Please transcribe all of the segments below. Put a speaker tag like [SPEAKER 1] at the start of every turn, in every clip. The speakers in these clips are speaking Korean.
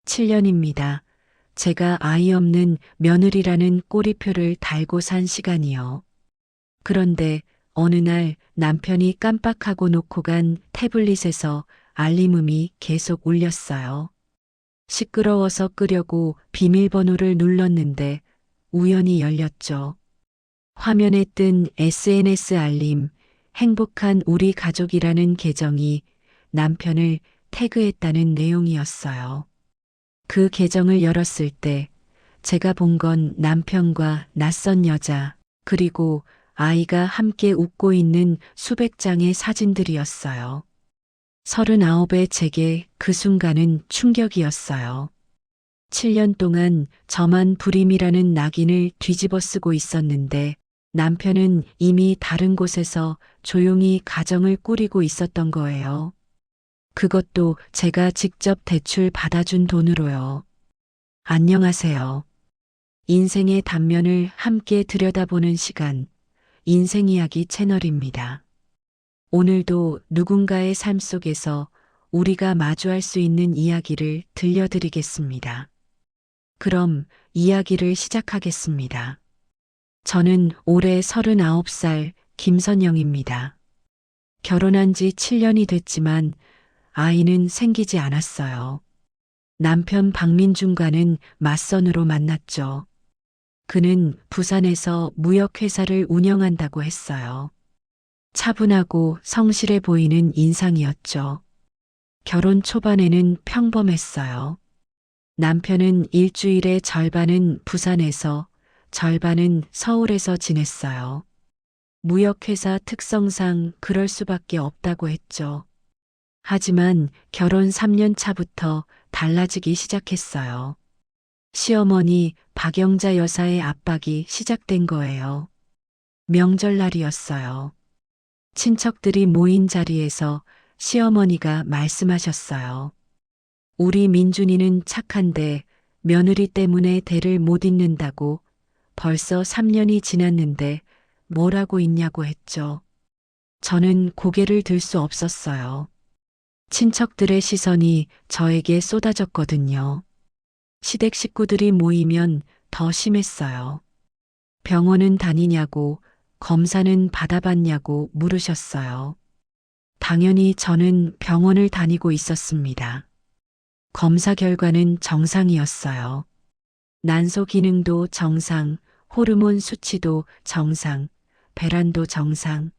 [SPEAKER 1] 7년입니다. 제가 아이 없는 며느리라는 꼬리표를 달고 산 시간이요. 그런데 어느 날 남편이 깜빡하고 놓고 간 태블릿에서 알림음이 계속 울렸어요. 시끄러워서 끄려고 비밀번호를 눌렀는데 우연히 열렸죠. 화면에 뜬 SNS 알림, 행복한 우리 가족이라는 계정이 남편을 태그했다는 내용이었어요. 그 계정을 열었을 때 제가 본 건 남편과 낯선 여자, 그리고 아이가 함께 웃고 있는 수백 장의 사진들이었어요. 39의 제게 그 순간은 충격이었어요. 7년 동안 저만 불임이라는 낙인을 뒤집어 쓰고 있었는데 남편은 이미 다른 곳에서 조용히 가정을 꾸리고 있었던 거예요. 그것도 제가 직접 대출 받아준 돈으로요. 안녕하세요. 인생의 단면을 함께 들여다보는 시간, 인생 이야기 채널입니다. 오늘도 누군가의 삶 속에서 우리가 마주할 수 있는 이야기를 들려드리겠습니다. 그럼 이야기를 시작하겠습니다. 저는 올해 39살 김선영입니다. 결혼한 지 7년이 됐지만 아이는 생기지 않았어요. 남편 박민중과는 맞선으로 만났죠. 그는 부산에서 무역회사를 운영한다고 했어요. 차분하고 성실해 보이는 인상이었죠. 결혼 초반에는 평범했어요. 남편은 일주일의 절반은 부산에서, 절반은 서울에서 지냈어요. 무역회사 특성상 그럴 수밖에 없다고 했죠. 하지만 결혼 3년 차부터 달라지기 시작했어요. 시어머니 박영자 여사의 압박이 시작된 거예요. 명절날이었어요. 친척들이 모인 자리에서 시어머니가 말씀하셨어요. 우리 민준이는 착한데 며느리 때문에 대를 못 잇는다고 벌써 3년이 지났는데 뭘 하고 있냐고 했죠. 저는 고개를 들 수 없었어요. 친척들의 시선이 저에게 쏟아졌거든요. 시댁 식구들이 모이면 더 심했어요. 병원은 다니냐고, 검사는 받아봤냐고 물으셨어요. 당연히 저는 병원을 다니고 있었습니다. 검사 결과는 정상이었어요. 난소 기능도 정상, 호르몬 수치도 정상, 배란도 정상.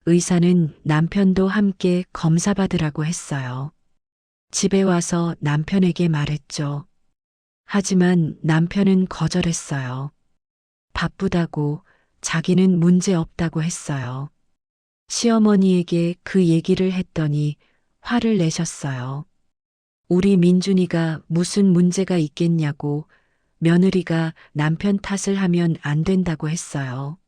[SPEAKER 1] 의사는 남편도 함께 검사 받으라고 했어요. 집에 와서 남편에게 말했죠. 하지만 남편은 거절했어요. 바쁘다고, 자기는 문제 없다고 했어요. 시어머니에게 그 얘기를 했더니 화를 내셨어요. 우리 민준이가 무슨 문제가 있겠냐고, 며느리가 남편 탓을 하면 안 된다고 했어요.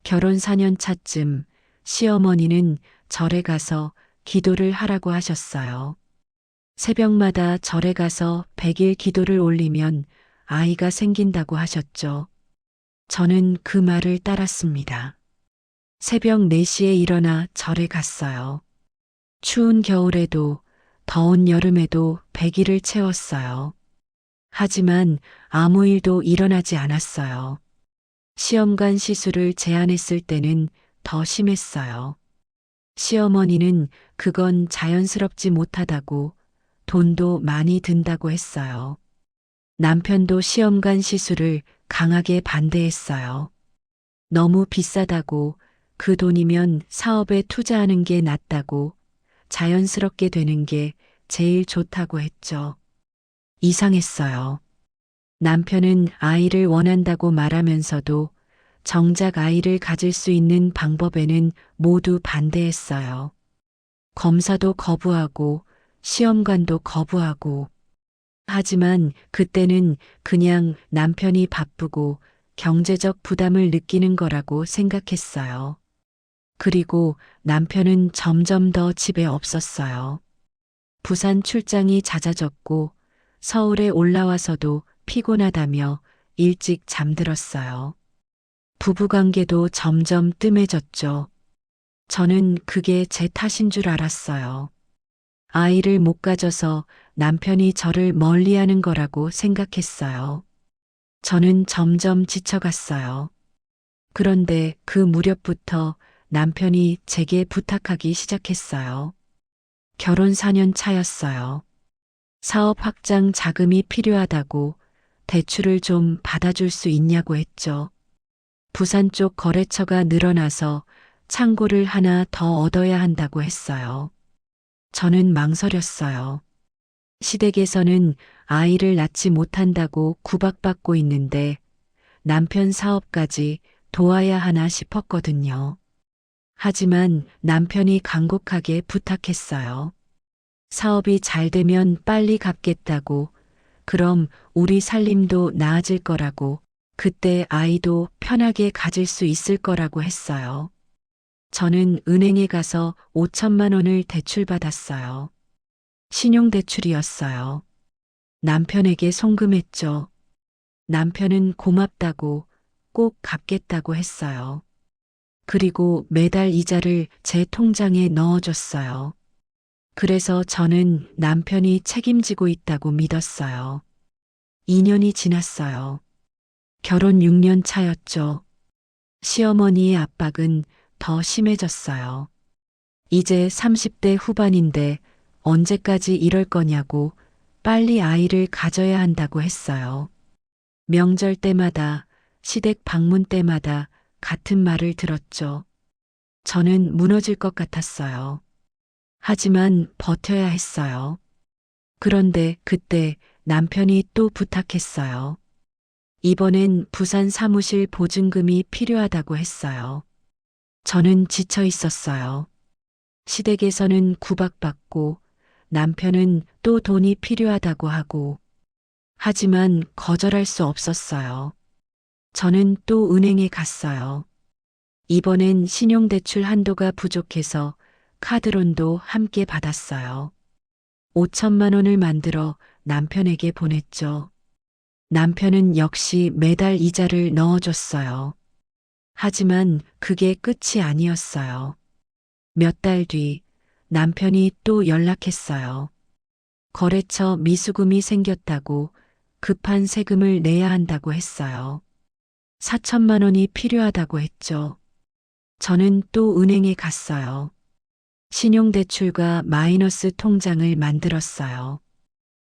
[SPEAKER 1] 결혼 4년 차쯤 시어머니는 절에 가서 기도를 하라고 하셨어요. 새벽마다 절에 가서 100일 기도를 올리면 아이가 생긴다고 하셨죠. 저는 그 말을 따랐습니다. 새벽 4시에 일어나 절에 갔어요. 추운 겨울에도 더운 여름에도 100일을 채웠어요. 하지만 아무 일도 일어나지 않았어요. 시험관 시술을 제안했을 때는 더 심했어요. 시어머니는 그건 자연스럽지 못하다고, 돈도 많이 든다고 했어요. 남편도 시험관 시술을 강하게 반대했어요. 너무 비싸다고, 그 돈이면 사업에 투자하는 게 낫다고, 자연스럽게 되는 게 제일 좋다고 했죠. 이상했어요. 남편은 아이를 원한다고 말하면서도 정작 아이를 가질 수 있는 방법에는 모두 반대했어요. 검사도 거부하고 시험관도 거부하고. 하지만 그때는 그냥 남편이 바쁘고 경제적 부담을 느끼는 거라고 생각했어요. 그리고 남편은 점점 더 집에 없었어요. 부산 출장이 잦아졌고 서울에 올라와서도 피곤하다며 일찍 잠들었어요. 부부관계도 점점 뜸해졌죠. 저는 그게 제 탓인 줄 알았어요. 아이를 못 가져서 남편이 저를 멀리하는 거라고 생각했어요. 저는 점점 지쳐갔어요. 그런데 그 무렵부터 남편이 제게 부탁하기 시작했어요. 결혼 4년 차였어요. 사업 확장 자금이 필요하다고 대출을 좀 받아줄 수 있냐고 했죠. 부산 쪽 거래처가 늘어나서 창고를 하나 더 얻어야 한다고 했어요. 저는 망설였어요. 시댁에서는 아이를 낳지 못한다고 구박받고 있는데 남편 사업까지 도와야 하나 싶었거든요. 하지만 남편이 간곡하게 부탁했어요. 사업이 잘 되면 빨리 갚겠다고, 그럼 우리 살림도 나아질 거라고, 그때 아이도 편하게 가질 수 있을 거라고 했어요. 저는 은행에 가서 5천만 원을 대출받았어요. 신용대출이었어요. 남편에게 송금했죠. 남편은 고맙다고 꼭 갚겠다고 했어요. 그리고 매달 이자를 제 통장에 넣어줬어요. 그래서 저는 남편이 책임지고 있다고 믿었어요. 2년이 지났어요. 결혼 6년 차였죠. 시어머니의 압박은 더 심해졌어요. 이제 30대 후반인데 언제까지 이럴 거냐고 빨리 아이를 가져야 한다고 했어요. 명절 때마다, 시댁 방문 때마다 같은 말을 들었죠. 저는 무너질 것 같았어요. 하지만 버텨야 했어요. 그런데 그때 남편이 또 부탁했어요. 이번엔 부산 사무실 보증금이 필요하다고 했어요. 저는 지쳐 있었어요. 시댁에서는 구박받고 남편은 또 돈이 필요하다고 하고, 하지만 거절할 수 없었어요. 저는 또 은행에 갔어요. 이번엔 신용대출 한도가 부족해서 카드론도 함께 받았어요. 5천만 원을 만들어 남편에게 보냈죠. 남편은 역시 매달 이자를 넣어줬어요. 하지만 그게 끝이 아니었어요. 몇 달 뒤 남편이 또 연락했어요. 거래처 미수금이 생겼다고 급한 세금을 내야 한다고 했어요. 4천만 원이 필요하다고 했죠. 저는 또 은행에 갔어요. 신용대출과 마이너스 통장을 만들었어요.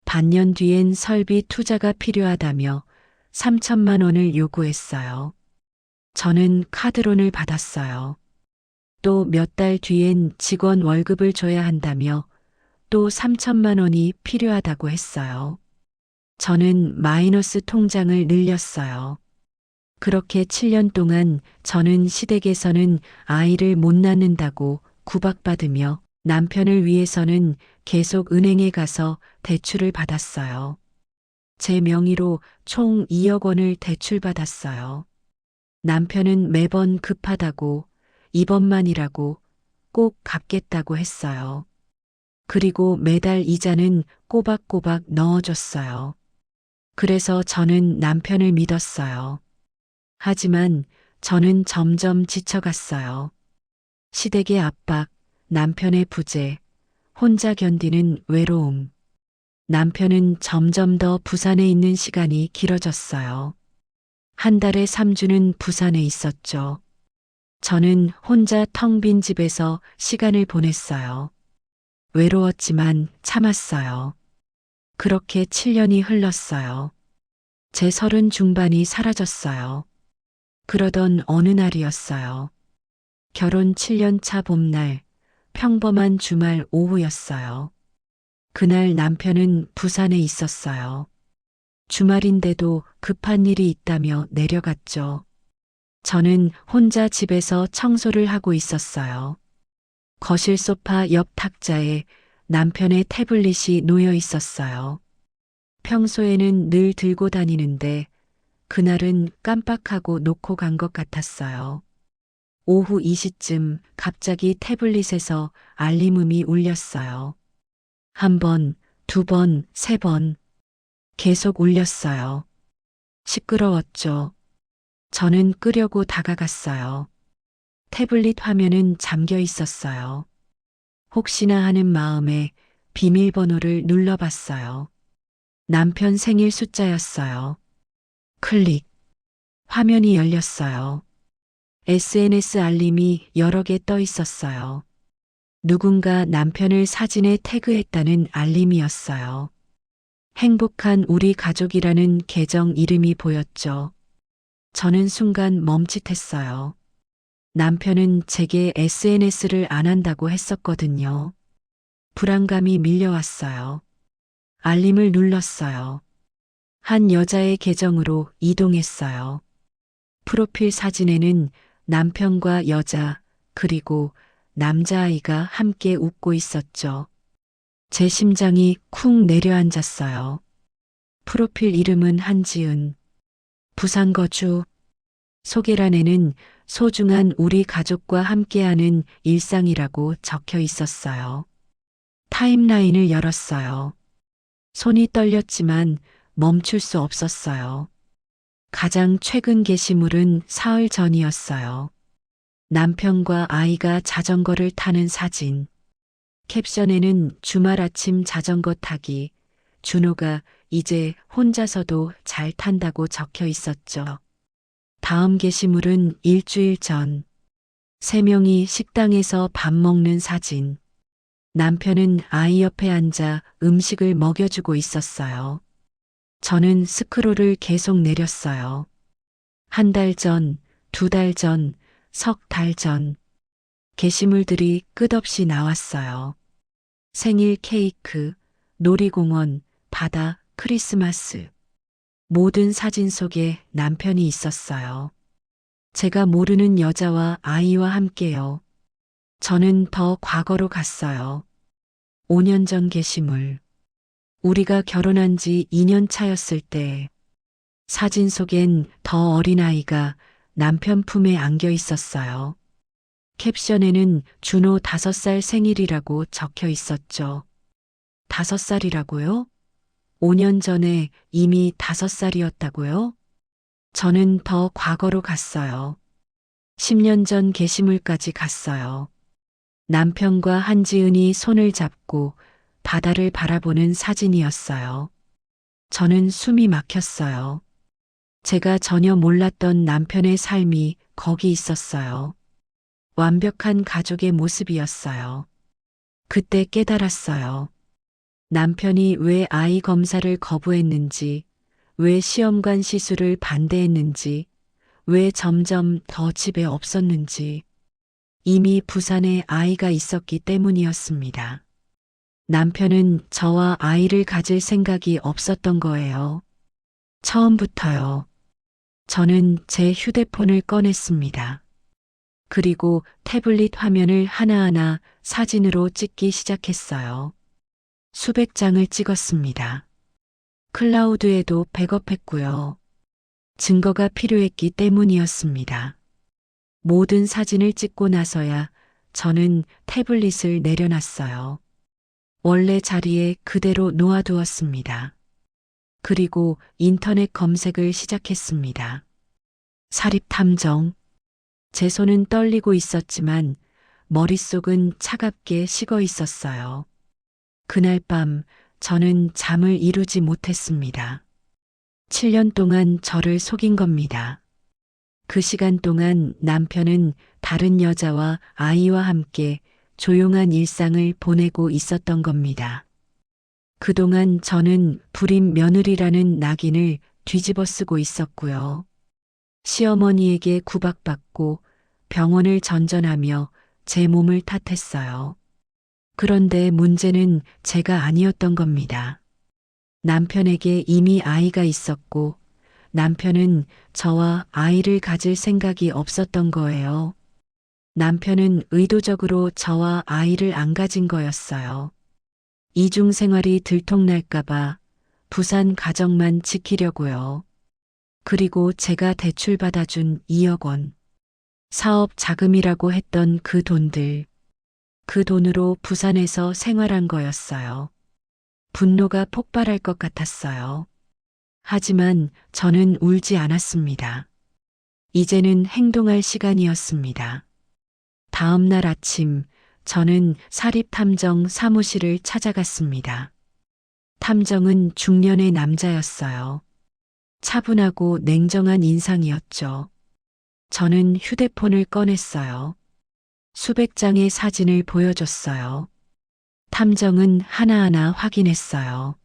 [SPEAKER 1] 반년 뒤엔 설비 투자가 필요하다며 3천만 원을 요구했어요. 저는 카드론을 받았어요. 또 몇 달 뒤엔 직원 월급을 줘야 한다며 또 3천만 원이 필요하다고 했어요. 저는 마이너스 통장을 늘렸어요. 그렇게 7년 동안 저는 시댁에서는 아이를 못 낳는다고 구박받으며 남편을 위해서는 계속 은행에 가서 대출을 받았어요. 제 명의로 총 2억 원을 대출받았어요. 남편은 매번 급하다고 이번만이라고 꼭 갚겠다고 했어요. 그리고 매달 이자는 꼬박꼬박 넣어줬어요. 그래서 저는 남편을 믿었어요. 하지만 저는 점점 지쳐갔어요. 시댁의 압박, 남편의 부재, 혼자 견디는 외로움. 남편은 점점 더 부산에 있는 시간이 길어졌어요. 한 달에 3주는 부산에 있었죠. 저는 혼자 텅 빈 집에서 시간을 보냈어요. 외로웠지만 참았어요. 그렇게 7년이 흘렀어요. 제 30 중반이 사라졌어요. 그러던 어느 날이었어요. 결혼 7년 차 봄날, 평범한 주말 오후였어요. 그날 남편은 부산에 있었어요. 주말인데도 급한 일이 있다며 내려갔죠. 저는 혼자 집에서 청소를 하고 있었어요. 거실 소파 옆 탁자에 남편의 태블릿이 놓여 있었어요. 평소에는 늘 들고 다니는데 그날은 깜빡하고 놓고 간 것 같았어요. 오후 2시쯤 갑자기 태블릿에서 알림음이 울렸어요. 한 번, 두 번, 세 번. 계속 울렸어요. 시끄러웠죠. 저는 끄려고 다가갔어요. 태블릿 화면은 잠겨 있었어요. 혹시나 하는 마음에 비밀번호를 눌러봤어요. 남편 생일 숫자였어요. 클릭. 화면이 열렸어요. SNS 알림이 여러 개 떠 있었어요. 누군가 남편을 사진에 태그했다는 알림이었어요. 행복한 우리 가족이라는 계정 이름이 보였죠. 저는 순간 멈칫했어요. 남편은 제게 SNS를 안 한다고 했었거든요. 불안감이 밀려왔어요. 알림을 눌렀어요. 한 여자의 계정으로 이동했어요. 프로필 사진에는 남편과 여자, 그리고 남자아이가 함께 웃고 있었죠. 제 심장이 쿵 내려앉았어요. 프로필 이름은 한지은. 부산 거주. 소개란에는 소중한 우리 가족과 함께하는 일상이라고 적혀 있었어요. 타임라인을 열었어요. 손이 떨렸지만 멈출 수 없었어요. 가장 최근 게시물은 사흘 전이었어요. 남편과 아이가 자전거를 타는 사진. 캡션에는 주말 아침 자전거 타기. 준호가 이제 혼자서도 잘 탄다고 적혀 있었죠. 다음 게시물은 일주일 전. 세 명이 식당에서 밥 먹는 사진. 남편은 아이 옆에 앉아 음식을 먹여주고 있었어요. 저는 스크롤을 계속 내렸어요. 한 달 전, 두 달 전, 석 달 전. 게시물들이 끝없이 나왔어요. 생일 케이크, 놀이공원, 바다, 크리스마스. 모든 사진 속에 남편이 있었어요. 제가 모르는 여자와 아이와 함께요. 저는 더 과거로 갔어요. 5년 전 게시물. 우리가 결혼한 지 2년 차였을 때 사진 속엔 더 어린 아이가 남편 품에 안겨 있었어요. 캡션에는 준호 5살 생일이라고 적혀 있었죠. 5살이라고요? 5년 전에 이미 5살이었다고요? 저는 더 과거로 갔어요. 10년 전 게시물까지 갔어요. 남편과 한지은이 손을 잡고 바다를 바라보는 사진이었어요. 저는 숨이 막혔어요. 제가 전혀 몰랐던 남편의 삶이 거기 있었어요. 완벽한 가족의 모습이었어요. 그때 깨달았어요. 남편이 왜 아이 검사를 거부했는지, 왜 시험관 시술을 반대했는지, 왜 점점 더 집에 없었는지. 이미 부산에 아이가 있었기 때문이었습니다. 남편은 저와 아이를 가질 생각이 없었던 거예요. 처음부터요. 저는 제 휴대폰을 꺼냈습니다. 그리고 태블릿 화면을 하나하나 사진으로 찍기 시작했어요. 수백 장을 찍었습니다. 클라우드에도 백업했고요. 증거가 필요했기 때문이었습니다. 모든 사진을 찍고 나서야 저는 태블릿을 내려놨어요. 원래 자리에 그대로 놓아두었습니다. 그리고 인터넷 검색을 시작했습니다. 사립탐정. 제 손은 떨리고 있었지만 머릿속은 차갑게 식어 있었어요. 그날 밤 저는 잠을 이루지 못했습니다. 7년 동안 저를 속인 겁니다. 그 시간 동안 남편은 다른 여자와 아이와 함께 조용한 일상을 보내고 있었던 겁니다. 그동안 저는 불임 며느리라는 낙인을 뒤집어 쓰고 있었고요. 시어머니에게 구박받고 병원을 전전하며 제 몸을 탓했어요. 그런데 문제는 제가 아니었던 겁니다. 남편에게 이미 아이가 있었고 남편은 저와 아이를 가질 생각이 없었던 거예요. 남편은 의도적으로 저와 아이를 안 가진 거였어요. 이중 생활이 들통날까봐 부산 가정만 지키려고요. 그리고 제가 대출받아준 2억 원. 사업 자금이라고 했던 그 돈들. 그 돈으로 부산에서 생활한 거였어요. 분노가 폭발할 것 같았어요. 하지만 저는 울지 않았습니다. 이제는 행동할 시간이었습니다. 다음 날 아침 저는 사립탐정 사무실을 찾아갔습니다. 탐정은 중년의 남자였어요. 차분하고 냉정한 인상이었죠. 저는 휴대폰을 꺼냈어요. 수백 장의 사진을 보여줬어요. 탐정은 하나하나 확인했어요.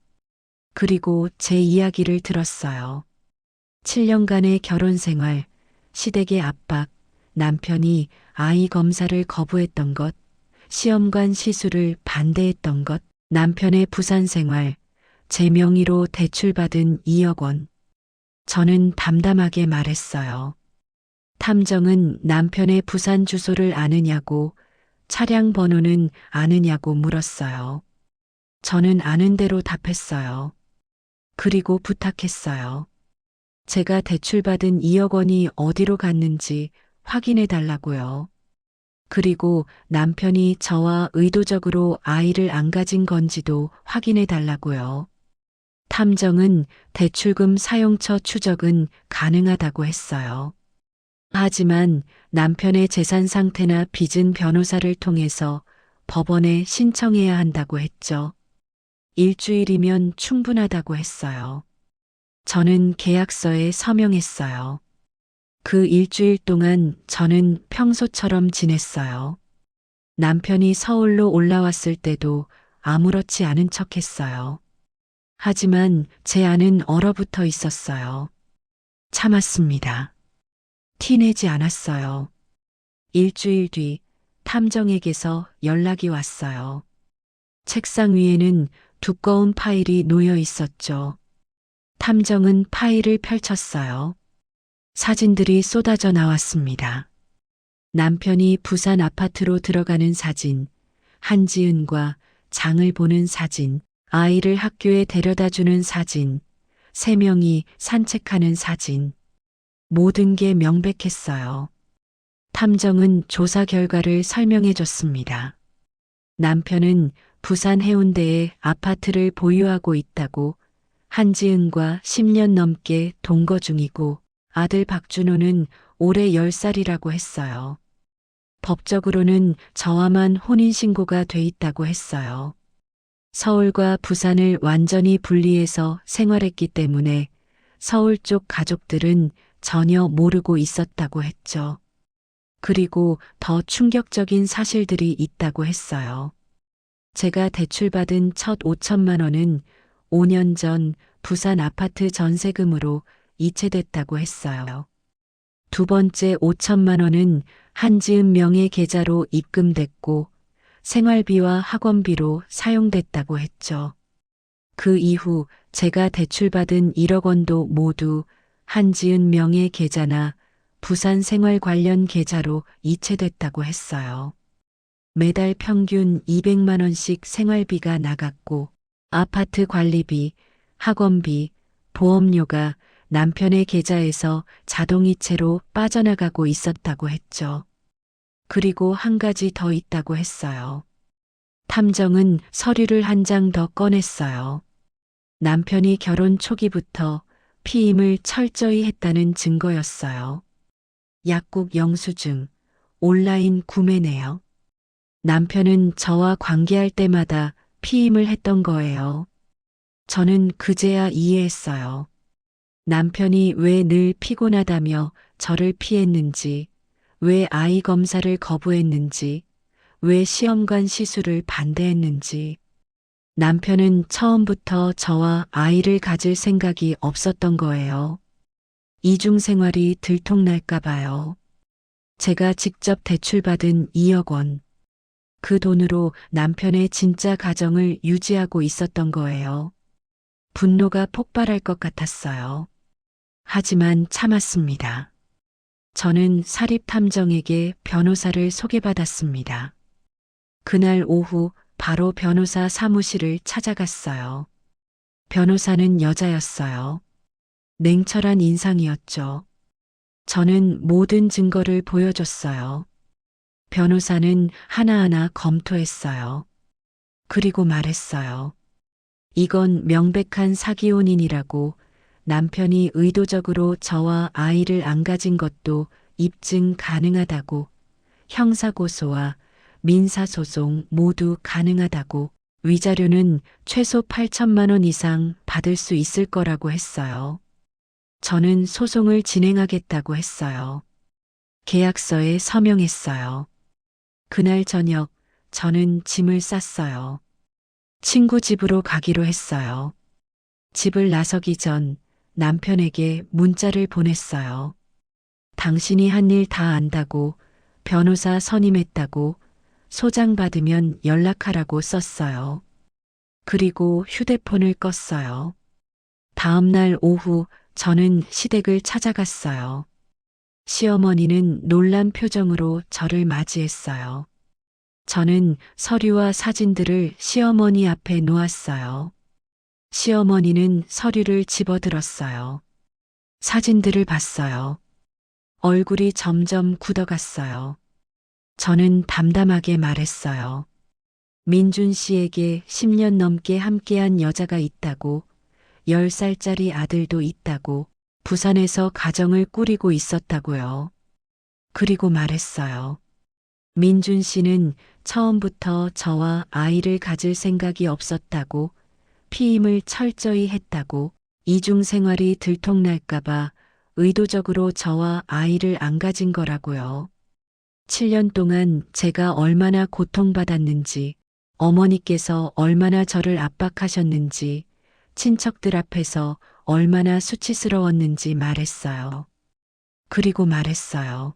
[SPEAKER 1] 그리고 제 이야기를 들었어요. 7년간의 결혼 생활, 시댁의 압박, 남편이 아이 검사를 거부했던 것, 시험관 시술을 반대했던 것, 남편의 부산 생활, 제 명의로 대출받은 2억 원. 저는 담담하게 말했어요. 탐정은 남편의 부산 주소를 아느냐고, 차량 번호는 아느냐고 물었어요. 저는 아는 대로 답했어요. 그리고 부탁했어요. 제가 대출받은 2억 원이 어디로 갔는지 확인해 달라고요. 그리고 남편이 저와 의도적으로 아이를 안 가진 건지도 확인해 달라고요. 탐정은 대출금 사용처 추적은 가능하다고 했어요. 하지만 남편의 재산 상태나 빚은 변호사를 통해서 법원에 신청해야 한다고 했죠. 일주일이면 충분하다고 했어요. 저는 계약서에 서명했어요. 그 일주일 동안 저는 평소처럼 지냈어요. 남편이 서울로 올라왔을 때도 아무렇지 않은 척 했어요. 하지만 제 안은 얼어붙어 있었어요. 참았습니다. 티내지 않았어요. 일주일 뒤 탐정에게서 연락이 왔어요. 책상 위에는 두꺼운 파일이 놓여 있었죠. 탐정은 파일을 펼쳤어요. 사진들이 쏟아져 나왔습니다. 남편이 부산 아파트로 들어가는 사진, 한지은과 장을 보는 사진, 아이를 학교에 데려다 주는 사진, 3명이 산책하는 사진. 모든 게 명백했어요. 탐정은 조사 결과를 설명해 줬습니다. 남편은 부산 해운대에 아파트를 보유하고 있다고, 한지은과 10년 넘게 동거 중이고 아들 박준호는 올해 10살이라고 했어요. 법적으로는 저와만 혼인신고가 돼 있다고 했어요. 서울과 부산을 완전히 분리해서 생활했기 때문에 서울 쪽 가족들은 전혀 모르고 있었다고 했죠. 그리고 더 충격적인 사실들이 있다고 했어요. 제가 대출받은 첫 5천만 원은 5년 전 부산 아파트 전세금으로 이체됐다고 했어요. 두 번째 5천만 원은 한지은 명의 계좌로 입금됐고 생활비와 학원비로 사용됐다고 했죠. 그 이후 제가 대출받은 1억 원도 모두 한지은 명의 계좌나 부산 생활 관련 계좌로 이체됐다고 했어요. 매달 평균 200만 원씩 생활비가 나갔고 아파트 관리비, 학원비, 보험료가 남편의 계좌에서 자동이체로 빠져나가고 있었다고 했죠. 그리고 한 가지 더 있다고 했어요. 탐정은 서류를 한 장 더 꺼냈어요. 남편이 결혼 초기부터 피임을 철저히 했다는 증거였어요. 약국 영수증, 온라인 구매 내역. 남편은 저와 관계할 때마다 피임을 했던 거예요. 저는 그제야 이해했어요. 남편이 왜 늘 피곤하다며 저를 피했는지, 왜 아이 검사를 거부했는지, 왜 시험관 시술을 반대했는지. 남편은 처음부터 저와 아이를 가질 생각이 없었던 거예요. 이중 생활이 들통날까 봐요. 제가 직접 대출받은 2억 원. 그 돈으로 남편의 진짜 가정을 유지하고 있었던 거예요. 분노가 폭발할 것 같았어요. 하지만 참았습니다. 저는 사립탐정에게 변호사를 소개받았습니다. 그날 오후 바로 변호사 사무실을 찾아갔어요. 변호사는 여자였어요. 냉철한 인상이었죠. 저는 모든 증거를 보여줬어요. 변호사는 하나하나 검토했어요. 그리고 말했어요. 이건 명백한 사기 혼인이라고, 남편이 의도적으로 저와 아이를 안 가진 것도 입증 가능하다고, 형사고소와 민사소송 모두 가능하다고 위자료는 최소 8천만 원 이상 받을 수 있을 거라고 했어요. 저는 소송을 진행하겠다고 했어요. 계약서에 서명했어요. 그날 저녁 저는 짐을 쌌어요. 친구 집으로 가기로 했어요. 집을 나서기 전 남편에게 문자를 보냈어요. 당신이 한 일 다 안다고, 변호사 선임했다고, 소장 받으면 연락하라고 썼어요. 그리고 휴대폰을 껐어요. 다음 날 오후 저는 시댁을 찾아갔어요. 시어머니는 놀란 표정으로 저를 맞이했어요. 저는 서류와 사진들을 시어머니 앞에 놓았어요. 시어머니는 서류를 집어들었어요. 사진들을 봤어요. 얼굴이 점점 굳어갔어요. 저는 담담하게 말했어요. 민준 씨에게 10년 넘게 함께한 여자가 있다고, 10살짜리 아들도 있다고, 부산에서 가정을 꾸리고 있었다고요. 그리고 말했어요. 민준 씨는 처음부터 저와 아이를 가질 생각이 없었다고, 피임을 철저히 했다고, 이중 생활이 들통날까봐 의도적으로 저와 아이를 안 가진 거라고요. 7년 동안 제가 얼마나 고통받았는지, 어머니께서 얼마나 저를 압박하셨는지, 친척들 앞에서 얼마나 수치스러웠는지 말했어요. 그리고 말했어요.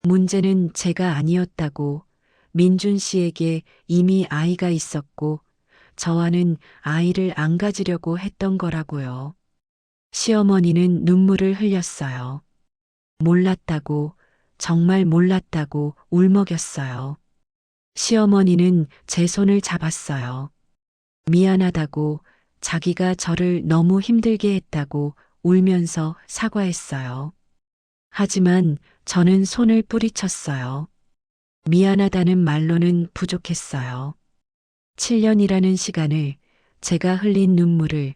[SPEAKER 1] 문제는 제가 아니었다고, 민준 씨에게 이미 아이가 있었고, 저와는 아이를 안 가지려고 했던 거라고요. 시어머니는 눈물을 흘렸어요. 몰랐다고, 정말 몰랐다고 울먹였어요. 시어머니는 제 손을 잡았어요. 미안하다고, 자기가 저를 너무 힘들게 했다고 울면서 사과했어요. 하지만 저는 손을 뿌리쳤어요. 미안하다는 말로는 부족했어요. 7년이라는 시간을, 제가 흘린 눈물을,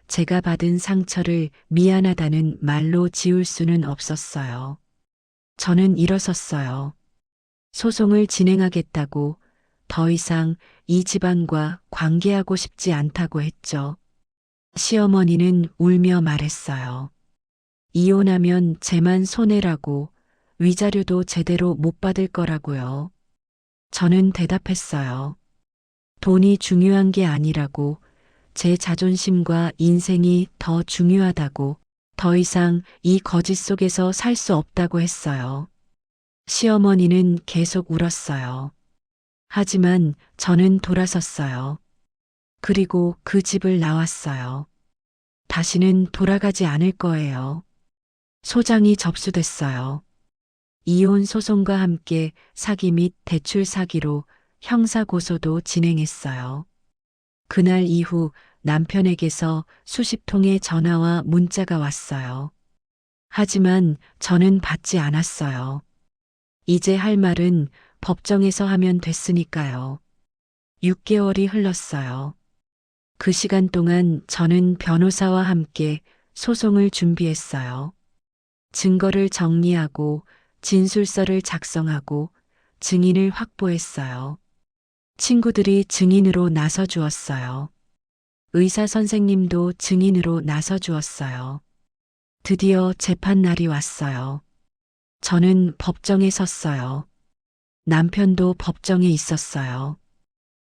[SPEAKER 1] 제가 받은 상처를 미안하다는 말로 지울 수는 없었어요. 저는 일어섰어요. 소송을 진행하겠다고, 더 이상 이 집안과 관계하고 싶지 않다고 했죠. 시어머니는 울며 말했어요. 이혼하면 쟤만 손해라고, 위자료도 제대로 못 받을 거라고요. 저는 대답했어요. 돈이 중요한 게 아니라고, 제 자존심과 인생이 더 중요하다고, 더 이상 이 거짓 속에서 살 수 없다고 했어요. 시어머니는 계속 울었어요. 하지만 저는 돌아섰어요. 그리고 그 집을 나왔어요. 다시는 돌아가지 않을 거예요. 소장이 접수됐어요. 이혼 소송과 함께 사기 및 대출 사기로 형사 고소도 진행했어요. 그날 이후 남편에게서 수십 통의 전화와 문자가 왔어요. 하지만 저는 받지 않았어요. 이제 할 말은 법정에서 하면 됐으니까요. 6개월이 흘렀어요. 그 시간 동안 저는 변호사와 함께 소송을 준비했어요. 증거를 정리하고 진술서를 작성하고 증인을 확보했어요. 친구들이 증인으로 나서 주었어요. 의사 선생님도 증인으로 나서 주었어요. 드디어 재판 날이 왔어요. 저는 법정에 섰어요. 남편도 법정에 있었어요.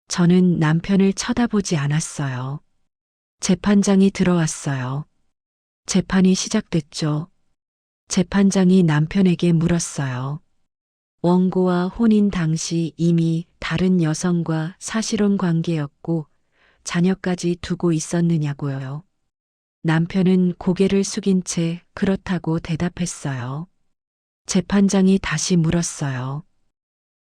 [SPEAKER 1] 저는 남편을 쳐다보지 않았어요. 재판장이 들어왔어요. 재판이 시작됐죠. 재판장이 남편에게 물었어요. 원고와 혼인 당시 이미 다른 여성과 사실혼 관계였고 자녀까지 두고 있었느냐고요. 남편은 고개를 숙인 채 그렇다고 대답했어요. 재판장이 다시 물었어요.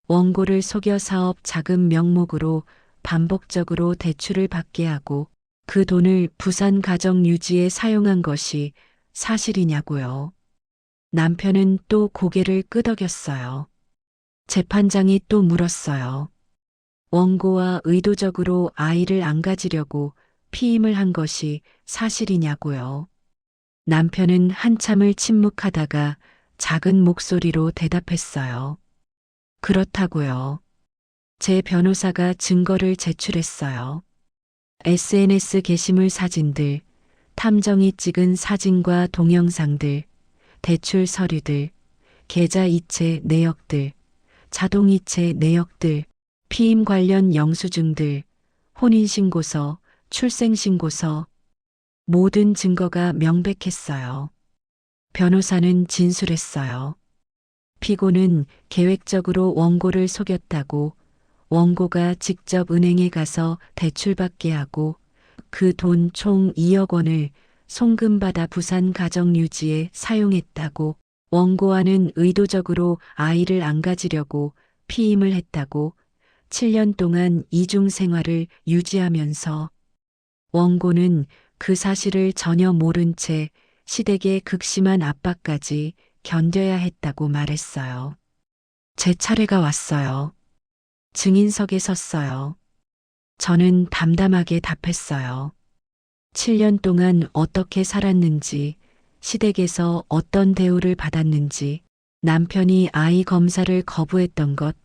[SPEAKER 1] 원고를 속여 사업 자금 명목으로 반복적으로 대출을 받게 하고 그 돈을 부산 가정 유지에 사용한 것이 사실이냐고요. 남편은 또 고개를 끄덕였어요. 재판장이 또 물었어요. 원고와 의도적으로 아이를 안 가지려고 피임을 한 것이 사실이냐고요. 남편은 한참을 침묵하다가 작은 목소리로 대답했어요. 그렇다고요. 제 변호사가 증거를 제출했어요. SNS 게시물 사진들, 탐정이 찍은 사진과 동영상들, 대출 서류들, 계좌 이체 내역들, 자동이체 내역들, 피임 관련 영수증들, 혼인신고서, 출생신고서, 모든 증거가 명백했어요. 변호사는 진술했어요. 피고는 계획적으로 원고를 속였다고, 원고가 직접 은행에 가서 대출받게 하고 그 돈 총 2억 원을 송금받아 부산 가정 유지에 사용했다고, 원고와는 의도적으로 아이를 안 가지려고 피임을 했다고, 7년 동안 이중 생활을 유지하면서 원고는 그 사실을 전혀 모른 채 시댁의 극심한 압박까지 견뎌야 했다고 말했어요. 제 차례가 왔어요. 증인석에 섰어요. 저는 담담하게 답했어요. 7년 동안 어떻게 살았는지, 시댁에서 어떤 대우를 받았는지, 남편이 아이 검사를 거부했던 것,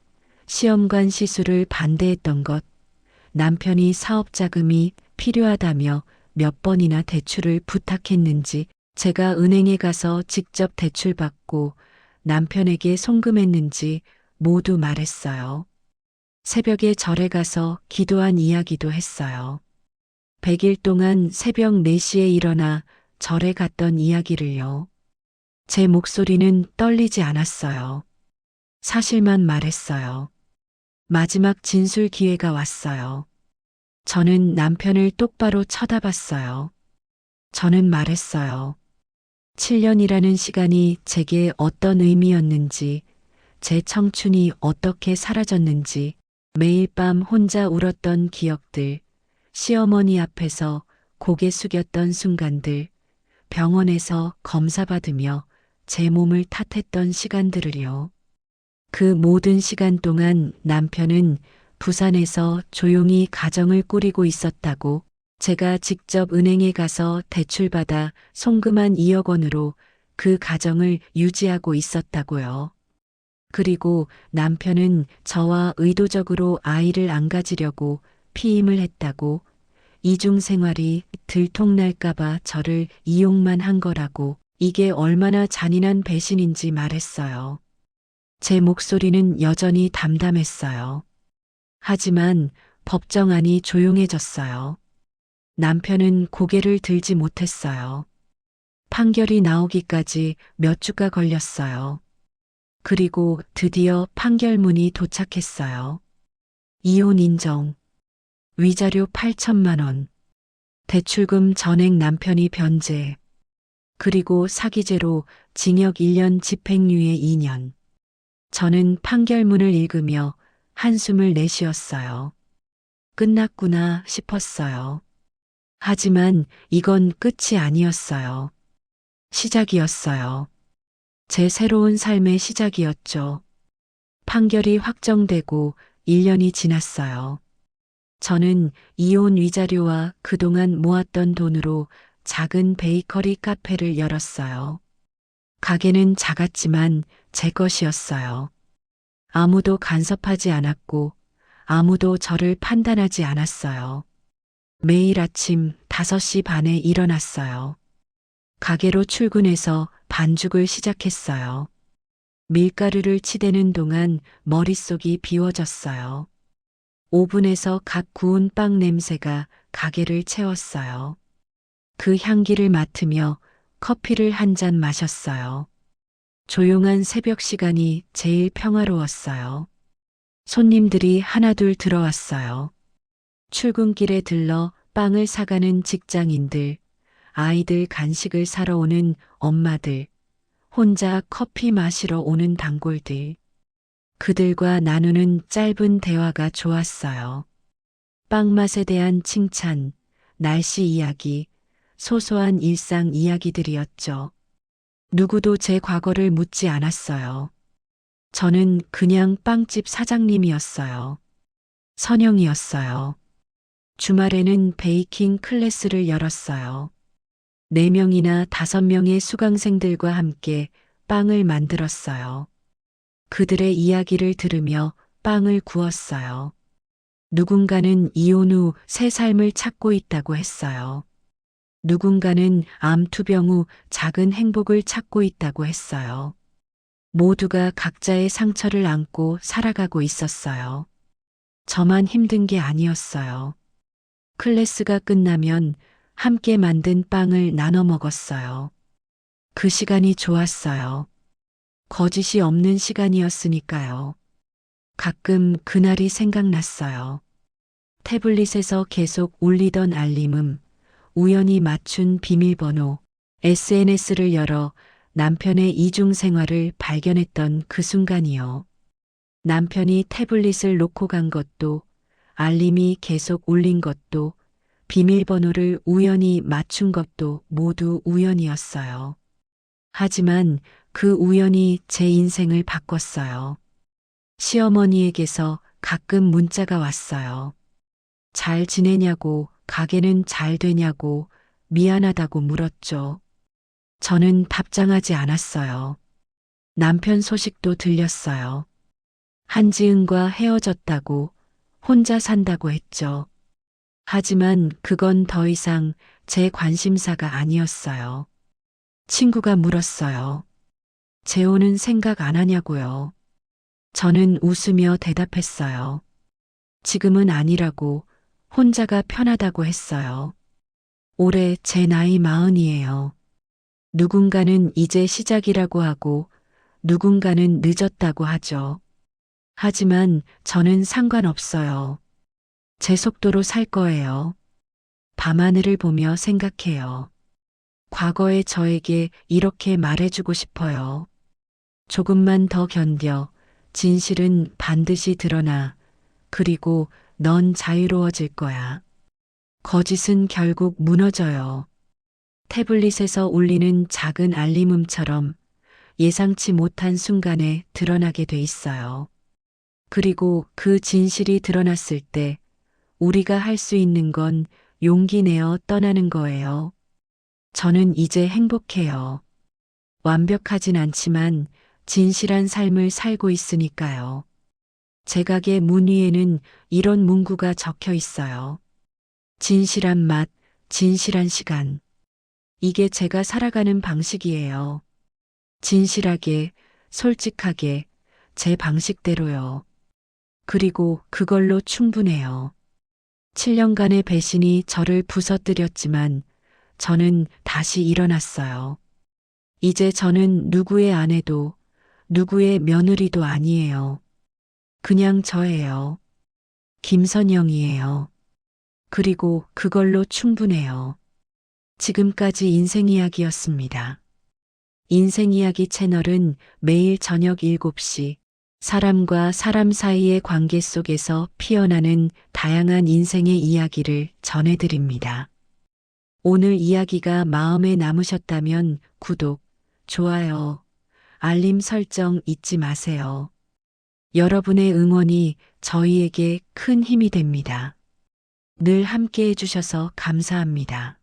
[SPEAKER 1] 시험관 시술을 반대했던 것, 남편이 사업 자금이 필요하다며 몇 번이나 대출을 부탁했는지, 제가 은행에 가서 직접 대출받고 남편에게 송금했는지 모두 말했어요. 새벽에 절에 가서 기도한 이야기도 했어요. 100일 동안 새벽 4시에 일어나 절에 갔던 이야기를요. 제 목소리는 떨리지 않았어요. 사실만 말했어요. 마지막 진술 기회가 왔어요. 저는 남편을 똑바로 쳐다봤어요. 저는 말했어요. 7년이라는 시간이 제게 어떤 의미였는지, 제 청춘이 어떻게 사라졌는지, 매일 밤 혼자 울었던 기억들, 시어머니 앞에서 고개 숙였던 순간들, 병원에서 검사받으며 제 몸을 탓했던 시간들을요. 그 모든 시간 동안 남편은 부산에서 조용히 가정을 꾸리고 있었다고, 제가 직접 은행에 가서 대출받아 송금한 2억 원으로 그 가정을 유지하고 있었다고요. 그리고 남편은 저와 의도적으로 아이를 안 가지려고 피임을 했다고, 이중 생활이 들통날까봐 저를 이용만 한 거라고, 이게 얼마나 잔인한 배신인지 말했어요. 제 목소리는 여전히 담담했어요. 하지만 법정 안이 조용해졌어요. 남편은 고개를 들지 못했어요. 판결이 나오기까지 몇 주가 걸렸어요. 그리고 드디어 판결문이 도착했어요. 이혼 인정, 위자료 8천만 원, 대출금 전액 남편이 변제, 그리고 사기죄로 징역 1년 집행유예 2년. 저는 판결문을 읽으며 한숨을 내쉬었어요. 끝났구나 싶었어요. 하지만 이건 끝이 아니었어요. 시작이었어요. 제 새로운 삶의 시작이었죠. 판결이 확정되고 1년이 지났어요. 저는 이혼 위자료와 그동안 모았던 돈으로 작은 베이커리 카페를 열었어요. 가게는 작았지만 제 것이었어요. 아무도 간섭하지 않았고 아무도 저를 판단하지 않았어요. 매일 아침 5시 반에 일어났어요. 가게로 출근해서 반죽을 시작했어요. 밀가루를 치대는 동안 머릿속이 비워졌어요. 오븐에서 갓 구운 빵 냄새가 가게를 채웠어요. 그 향기를 맡으며 커피를 한 잔 마셨어요. 조용한 새벽 시간이 제일 평화로웠어요. 손님들이 하나둘 들어왔어요. 출근길에 들러 빵을 사가는 직장인들, 아이들 간식을 사러 오는 엄마들, 혼자 커피 마시러 오는 단골들. 그들과 나누는 짧은 대화가 좋았어요. 빵 맛에 대한 칭찬, 날씨 이야기, 소소한 일상 이야기들이었죠. 누구도 제 과거를 묻지 않았어요. 저는 그냥 빵집 사장님이었어요. 선영이었어요. 주말에는 베이킹 클래스를 열었어요. 4명이나 5명의 수강생들과 함께 빵을 만들었어요. 그들의 이야기를 들으며 빵을 구웠어요. 누군가는 이혼 후 새 삶을 찾고 있다고 했어요. 누군가는 암 투병 후 작은 행복을 찾고 있다고 했어요. 모두가 각자의 상처를 안고 살아가고 있었어요. 저만 힘든 게 아니었어요. 클래스가 끝나면 함께 만든 빵을 나눠 먹었어요. 그 시간이 좋았어요. 거짓이 없는 시간이었으니까요. 가끔 그날이 생각났어요. 태블릿에서 계속 울리던 알림음, 우연히 맞춘 비밀번호, SNS를 열어 남편의 이중 생활을 발견했던 그 순간이요. 남편이 태블릿을 놓고 간 것도, 알림이 계속 울린 것도, 비밀번호를 우연히 맞춘 것도 모두 우연이었어요. 하지만 그 우연이 제 인생을 바꿨어요. 시어머니에게서 가끔 문자가 왔어요. 잘 지내냐고, 가게는 잘 되냐고, 미안하다고 물었죠. 저는 답장하지 않았어요. 남편 소식도 들렸어요. 한지은과 헤어졌다고, 혼자 산다고 했죠. 하지만 그건 더 이상 제 관심사가 아니었어요. 친구가 물었어요. 재혼은 생각 안 하냐고요. 저는 웃으며 대답했어요. 지금은 아니라고, 혼자가 편하다고 했어요. 올해 제 나이 40이에요. 누군가는 이제 시작이라고 하고 누군가는 늦었다고 하죠. 하지만 저는 상관없어요. 제 속도로 살 거예요. 밤하늘을 보며 생각해요. 과거의 저에게 이렇게 말해주고 싶어요. 조금만 더 견뎌. 진실은 반드시 드러나. 그리고 넌 자유로워질 거야. 거짓은 결국 무너져요. 태블릿에서 울리는 작은 알림음처럼 예상치 못한 순간에 드러나게 돼 있어요. 그리고 그 진실이 드러났을 때 우리가 할 수 있는 건 용기 내어 떠나는 거예요. 저는 이제 행복해요. 완벽하진 않지만 진실한 삶을 살고 있으니까요. 제 가게 문 위에는 이런 문구가 적혀 있어요. 진실한 맛, 진실한 시간. 이게 제가 살아가는 방식이에요. 진실하게, 솔직하게, 제 방식대로요. 그리고 그걸로 충분해요. 7년간의 배신이 저를 부서뜨렸지만 저는 다시 일어났어요. 이제 저는 누구의 아내도 누구의 며느리도 아니에요. 그냥 저예요. 김선영이에요. 그리고 그걸로 충분해요. 지금까지 인생 이야기였습니다. 인생 이야기 채널은 매일 저녁 7시 사람과 사람 사이의 관계 속에서 피어나는 다양한 인생의 이야기를 전해드립니다. 오늘 이야기가 마음에 남으셨다면 구독, 좋아요, 알림 설정 잊지 마세요. 여러분의 응원이 저희에게 큰 힘이 됩니다. 늘 함께 해주셔서 감사합니다.